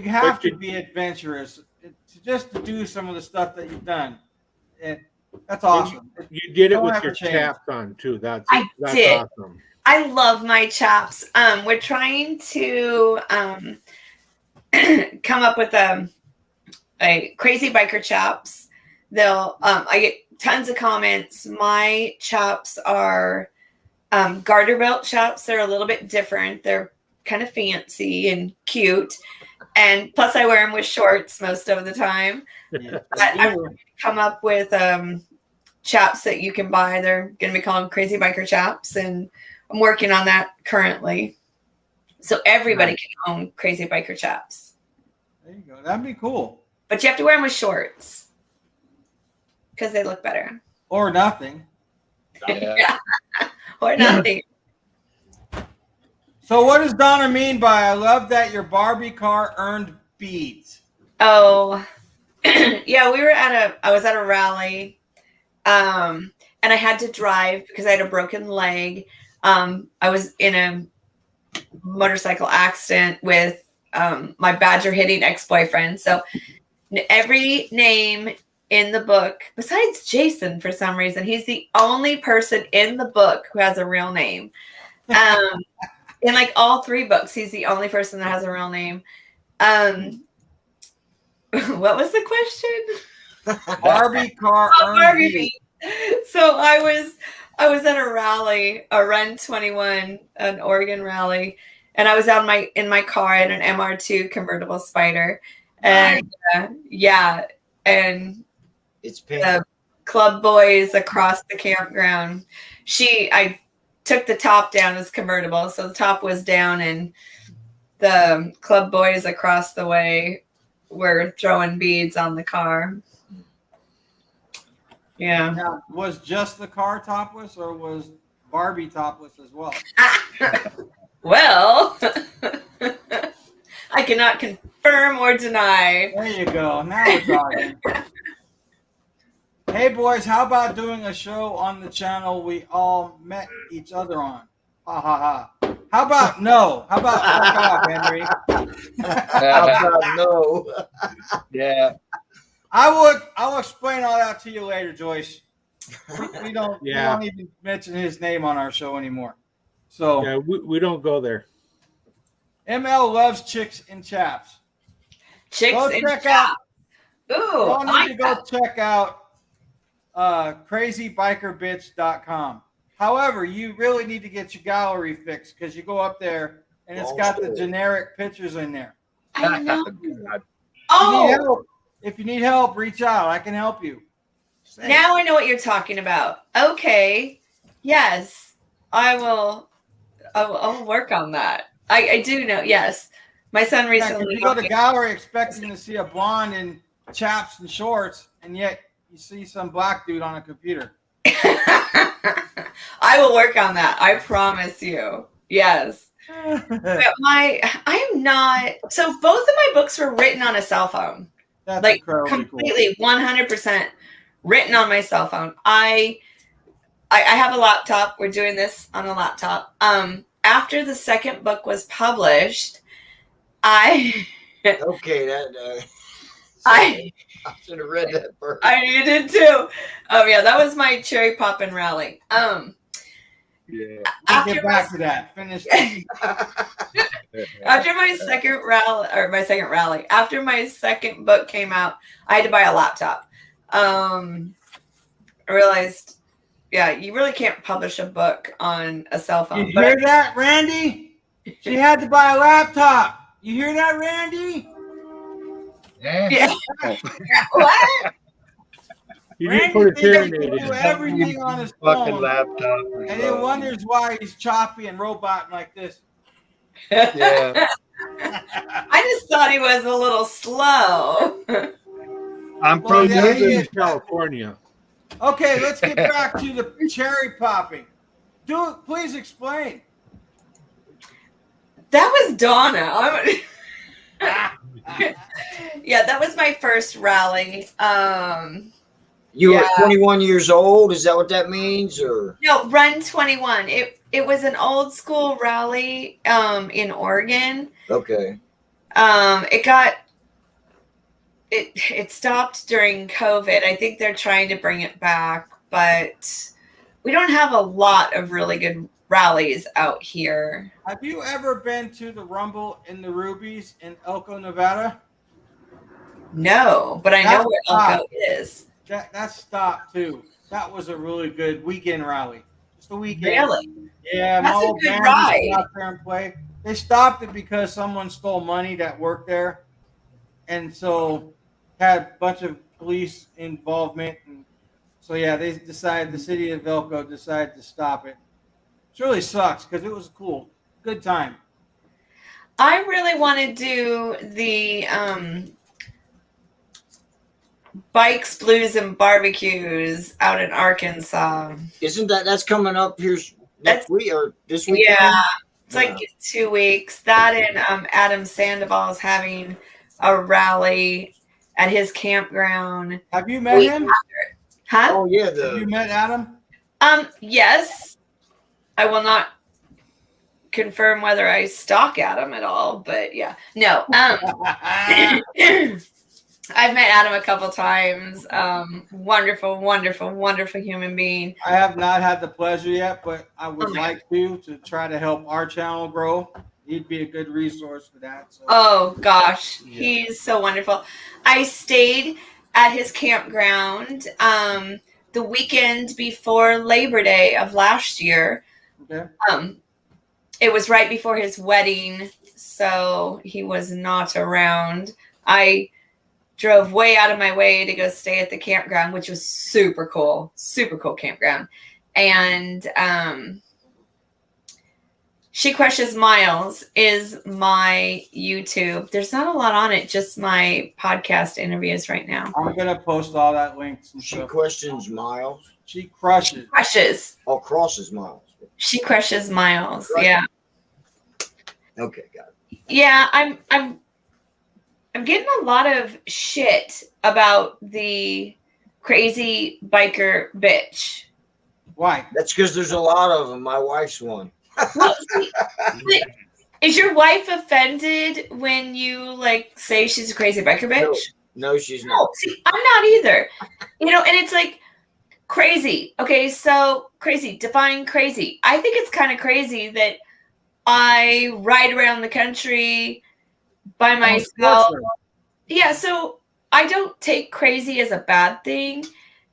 have to be adventurous just to do some of the stuff that you've done. That's awesome. You did it Don't with ever your change. chaps on too. That's did. awesome. I love my chaps. We're trying to come up with a crazy biker chaps. I get tons of comments. My chaps are garter belt chaps. They're a little bit different. They're kind of fancy and cute. And plus I wear them with shorts most of the time. Yeah. But I'm going to come up with chaps that you can buy. They're going to be called Crazy Biker Chaps. And I'm working on that currently. So everybody can own Crazy Biker Chaps. There you go. That'd be cool. But you have to wear them with shorts because they look better. Or nothing. Yeah. Or nothing. So what does Donna mean by I love that your Barbie car earned beads? Oh, yeah, I was at a rally, and I had to drive because I had a broken leg. I was in a motorcycle accident with my badger hitting ex-boyfriend. So every name in the book, besides Jason, for some reason, he's the only person in the book who has a real name. In like all 3 books, he's the only person that has a real name. What was the question? Barbie car earned Barbie beads. beat. So I was at a rally, a Run 21, an Oregon rally, and I was in my car in an MR2 convertible Spider, and and It's the pink. club boys across the campground. I took the top down as convertible, so the top was down, and the club boys across the way were throwing beads on the car. Yeah. Now, was just the car topless or was Barbie topless as well? Well, I cannot confirm or deny. There you go. Now we're talking. Hey, boys, how about doing a show on the channel we all met each other on? Ha, ha, ha. How about no? How about fuck off, Henry? How about no? Yeah. I'll explain all that to you later, Joyce. We don't even mention his name on our show anymore. So Yeah, we don't go there. ML loves chicks and chaps. Chicks Go and check out. Ooh, Y'all I need to go check out crazybikerbitch.com. However, you really need to get your gallery fixed because you go up there and it's got the generic pictures in there. I know. If you need Oh, help, if you need help, reach out. I can help you. Say. now I know what you're talking about. Okay. Yes, I will work on that. I do know. Yes. My son Yeah, 'cause recently. you go to gallery expecting to see a blonde in chaps and shorts, and yet you see some black dude on a computer. I will work on that. I promise you. Yes. But I am not. So both of my books were written on a cell phone, That's like incredibly cool. completely 100% written on my cell phone. I have a laptop. We're doing this on a laptop. after the second book was published, I Okay, that I should have read that first. you did too. Oh yeah, that was my cherry poppin' rally. Yeah. I'll get back to that. Finish. After my second rally, after my second book came out, I had to buy a laptop. I realized, yeah, you really can't publish a book on a cell phone. You hear that, Randy? She had to buy a laptop. You hear that, Randy? Yeah. Yeah. What? You didn't put a Randy thinks he Tyranid can do in. everything on his Fucking phone, laptop. and then wonders why he's choppy and robot like this. Yeah. I just thought he was a little slow. I'm Well, yeah, producing. he in California. Okay, let's get back to the cherry popping. Please explain. That was Donna. Yeah, that was my first rally. You were Yeah. 21 years old. Is that what that means, or No, Run 21. It was an old school rally in Oregon. okay? It stopped during COVID. I think they're trying to bring it back, but we don't have a lot of really good rallies out here. Have you ever been to the Rumble in the Rubies in Elko, Nevada? No, but I know That's where hot. Elko is. That stopped too. That was a really good weekend rally. Just a weekend. Really? Yeah, my That's a old good band ride. used to go out there and play. They stopped it because someone stole money that worked there, and so had a bunch of police involvement. And so yeah, they decided, the city of Elko decided to stop it. It really sucks because it was cool, good time. I really want to do the Bikes, Blues, and Barbecues out in Arkansas. Isn't that's coming up here next week or this week? Yeah, it's like 2 weeks. That and Adam Sandoval is having a rally at his campground. Have you met him? Huh? Oh yeah, Have you met Adam? Yes. I will not confirm whether I stalk Adam at all, but yeah. No. I've met Adam a couple times. Wonderful, wonderful, wonderful human being. I have not had the pleasure yet, but I would like to try to help our channel grow. He'd be a good resource for that. So. Oh gosh, Yeah. he's so wonderful. I stayed at his campground the weekend before Labor Day of last year. Okay. It was right before his wedding, so he was not around. I drove way out of my way to go stay at the campground, which was super cool campground. And She Crushes Miles is my YouTube. There's not a lot on it, just my podcast interviews right now. I'm gonna post all that links and She stuff. questions Miles. She crushes. Crushes. Oh, crosses Miles. She Crushes Miles. Right. Yeah. Okay, got it. Yeah, I'm getting a lot of shit about the crazy biker bitch. Why? That's because there's a lot of them. My wife's one. Well, see, but is your wife offended when you like say she's a crazy biker bitch? No, she's No, not. see, I'm not either. You know, and it's like crazy. Okay, so crazy. Define crazy. I think it's kind of crazy that I ride around the country by myself. Yeah, so I don't take crazy as a bad thing,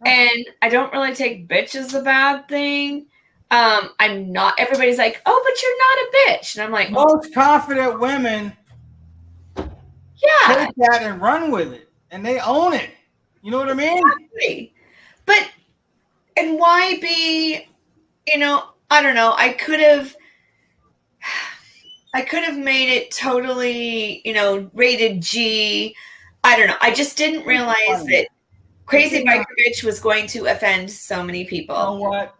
and I don't really take bitch as a bad thing. I'm not. Everybody's like, "Oh, but you're not a bitch," and I'm like, Most confident women "Yeah, take that and run with it, and they own it. You know what I mean? exactly." But and why be? You know, I don't know. I could have made it totally, you know, rated G. I don't know. I just didn't realize that Crazy Biker Bitch was going to offend so many You know people. what?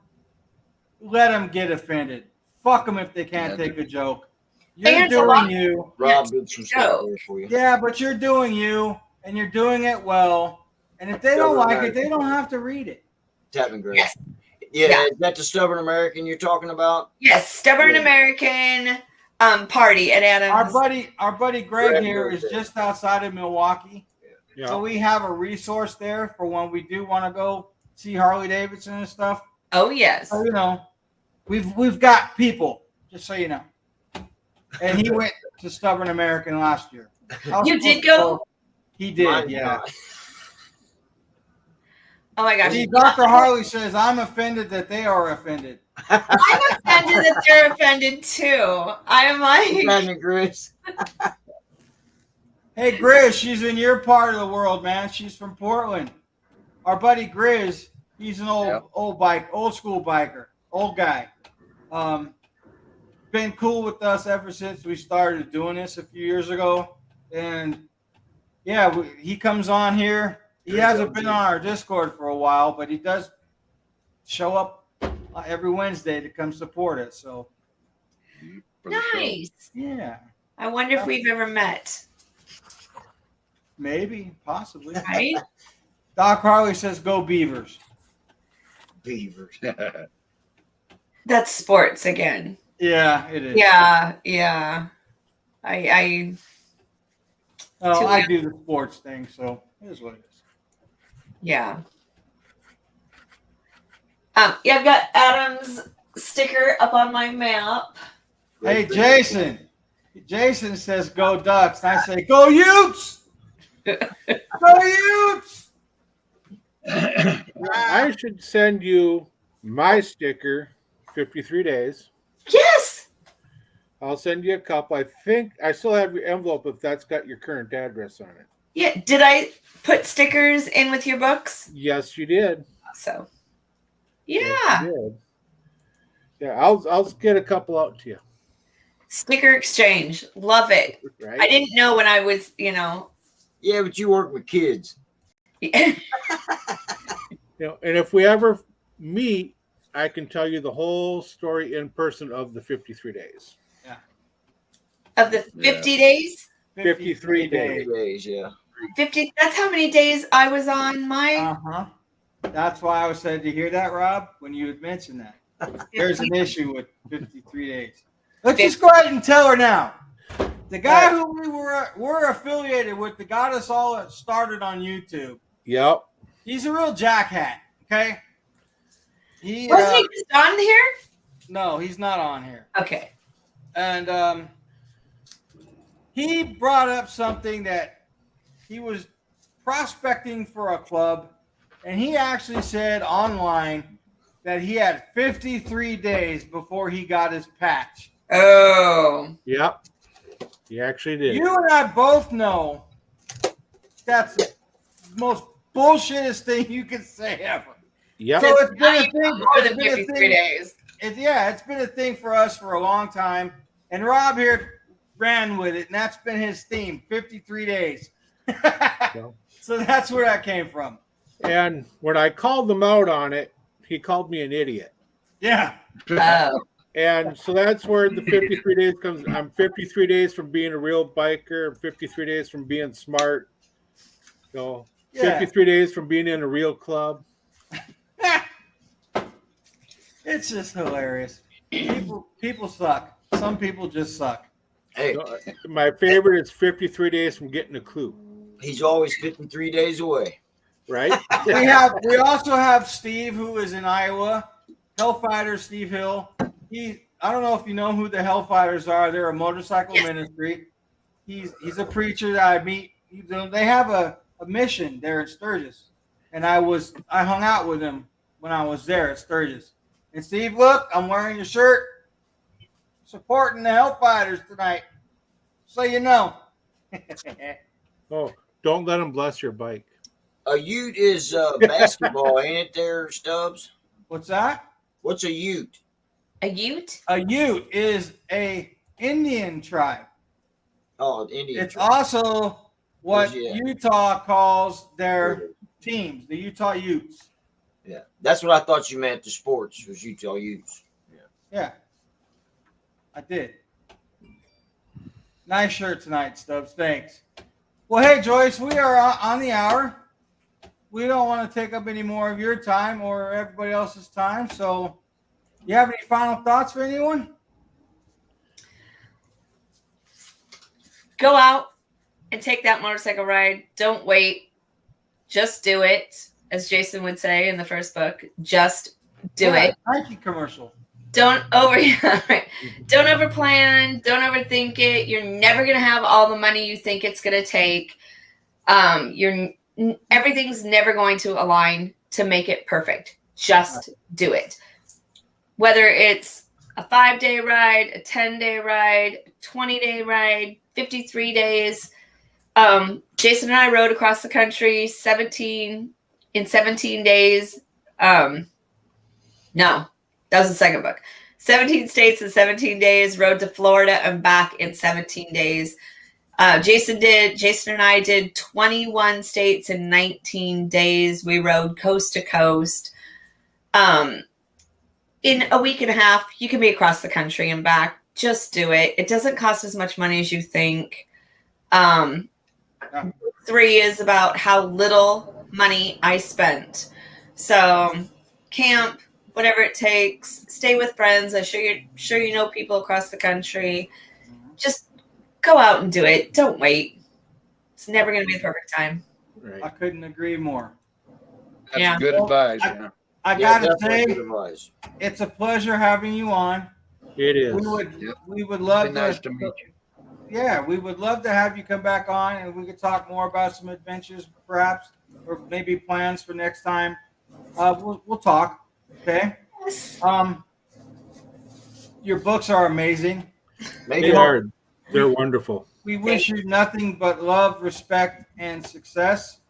Let them get offended. Fuck them if they can't take a joke. You're And a lot- doing you. Rob did some stuff Joke. there for you. Yeah, but you're doing you, and you're doing it well. And if they don't like it, they don't have to read it. Tapping great. Yes. Yeah. Is that the Stubborn American you're talking about? Yes, Stubborn Yeah. American party at Adams. Our buddy Greg Greg here goes is there. just outside of Milwaukee. Yeah. So we have a resource there for when we do want to go see Harley Davidson and stuff. Oh yes. So, you know, we've got people, just so you know. And he went to Stubborn American last year. I was You supposed did to go? He did, Mine's yeah. not. Oh my gosh. See, Dr. Harley says, I'm offended that they are offended. I'm offended that they're offended too. I'm like, Imagine Chris. Hey, Grizz, she's in your part of the world, man. She's from Portland. Our buddy Grizz, he's an Yep. old school biker, old guy. Been cool with us ever since we started doing this a few years ago. And yeah, he comes on here. He hasn't been on our Discord for a while, but he does show up every Wednesday to come support us. So For the show. nice. yeah, I wonder if we've ever met. maybe, possibly. Right? Doc Harley says, "Go Beavers." Beavers. That's sports again. Yeah, it is. Yeah. I Well, I do the sports thing, so it is what it is. yeah. Yeah, I've got Adam's sticker up on my map. Hey, Jason. Jason says, "Go Ducks." And I say, "Go Utes." Go Utes. I should send you my sticker, 53 days. Yes. I'll send you a couple. I think I still have your envelope if that's got your current address on it. Yeah. Did I put stickers in with your books? Yes, you did. So Yes, yeah. you did. Yeah, I'll get a couple out to you. Sticker exchange. Love it. Right? I didn't know when I was, Yeah, but you work with kids. You know, and if we ever meet, I can tell you the whole story in person of the 53 days. of the 50 days. 53 days. 3 days, yeah. 50. That's how many days I was on my. Uh-huh. That's why I was saying, to hear that, Rob, when you had mentioned that. There's an issue with 53 days. Let's just go ahead and tell her now. The guy who we were affiliated with, that got us all started on YouTube, Yep. he's a real jackhat, okay? He Wasn't he just on here? No, he's not on here. Okay. And he brought up something that he was prospecting for a club, and he actually said online that he had 53 days before he got his patch. Oh. Yep. You actually did. You and I both know that's the most bullshittest thing you could say ever. Yep. So it's been a thing. More than It's been a 53 thing. days. It's been a thing for us for a long time. And Rob here ran with it, and that's been his theme, 53 days. So that's where that came from. And when I called him out on it, he called me an idiot. Yeah. Oh. And so that's where the 53 days comes. I'm 53 days from being a real biker, 53 days from being smart. So Yeah. 53 days from being in a real club. It's just hilarious. People suck. Some people just suck. Hey, My favorite is 53 days from getting a clue, he's always 53 days away. right? We also have Steve, who is in Iowa. Hellfighter Steve Hill. I don't know if you know who the Hellfighters are. They're a motorcycle ministry. He's a preacher that I meet. They have a mission there at Sturgis, and I hung out with him when I was there at Sturgis. And Steve, look, I'm wearing your shirt, supporting the Hellfighters tonight, so you know. Oh, don't let him bless your bike. A ute is basketball, ain't it there, Stubbs? What's that? What's a ute? A ute? A Ute is a Indian tribe. Oh, Indian. It's also what Where's he at? Utah calls their teams, the Utah Utes. Yeah, that's what I thought you meant. The sports was Utah Utes. Yeah, I did. Nice shirt tonight, Stubbs. Thanks. Well, hey, Joyce, we are on the hour. we don't want to take up any more of your time or everybody else's time. So, you have any final thoughts for anyone? Go out and take that motorcycle ride. Don't wait. Just do it, as Jason would say in the first book. Just do it. Nike commercial. Don't don't overplan. Don't overthink it. You're never gonna have all the money you think it's gonna take. Everything's never going to align to make it perfect. Just do it. Whether it's a 5-day ride, a 10-day ride, a 20-day ride, 53 days. Jason and I rode across the country 17 days. No, that was the second book. 17 states in 17 days, rode to Florida and back in 17 days. Jason and I did 21 states in 19 days. We rode coast to coast. In a week and a half, you can be across the country and back. Just do it. It doesn't cost as much money as you think. 3 is about how little money I spent. So camp, whatever it takes, stay with friends. I'm sure you know people across the country. Just go out and do it. Don't wait. It's never going to be the perfect time. Right. I couldn't agree more. That's Yeah. good advice. I gotta definitely say, good advice. it's a pleasure having you on. It is. We would love Be nice to meet you. Yeah, we would love to have you come back on and we could talk more about some adventures, perhaps, or maybe plans for next time. We'll talk. Okay. Your books are amazing. Maybe They are. They're wonderful. We wish you nothing but love, respect, and success.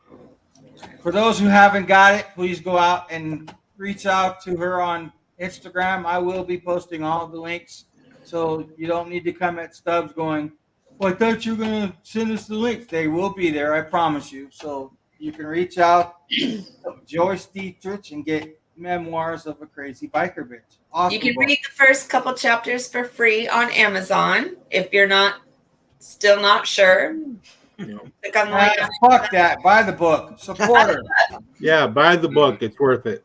For those who haven't got it, please go out and reach out to her on Instagram. I will be posting all of the links, so you don't need to come at Stubbs going, well, I thought you were going to send us the links. They will be there, I promise you. So you can reach out to Joyce Dietrich and get Memoirs of a Crazy Biker Bitch. Awesome You can book. read the first couple chapters for free on Amazon. If you're still not sure, click on the link. Fuck that. Buy the book. Support her. Yeah, buy the book. It's worth it.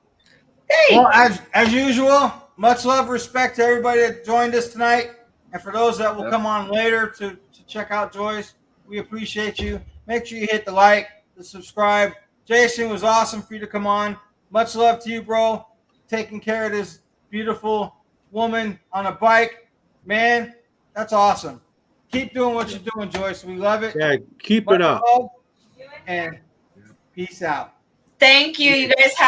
Hey, Well, as usual, much love, respect to everybody that joined us tonight. And for those that will Yep. come on later to check out Joyce, we appreciate you. Make sure you hit the like, the subscribe. Jason, was awesome for you to come on. Much love to you, bro. Taking care of this beautiful woman on a bike. Man, that's awesome. Keep doing what you're doing, Joyce. We love it. Yeah, keep Much it up. love, and peace out. thank you. You guys have